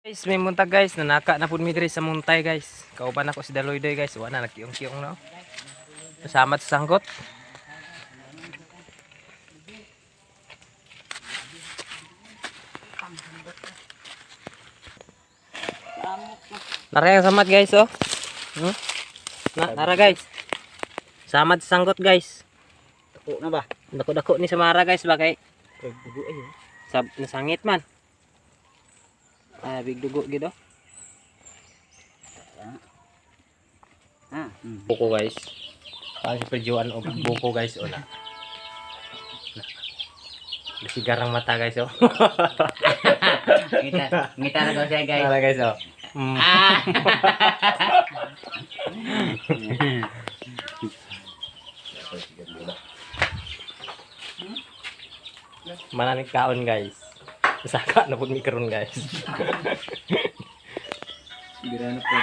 Guys, may muntag guys, nanaka na pud mi diri sa muntay guys. Kauban ako si Daloydoy guys, wala nagkiong-kiong no. Kasama sa sangkot. Nara yang samat guys oh. Nara guys. Samat sa sangkot guys. Dako na ba? Dako-dako ni Samara guys bagay. Dugo ay. Sab nasangit man. Big dugo gitu. Buko guys. Paano si perjuan o buko guys o na. Nasigarang mata guys oh. Ngita na daw siya guys. Wala guys oh. Mananig kaon guys. Saka na pud mi karon guys. Bira na po.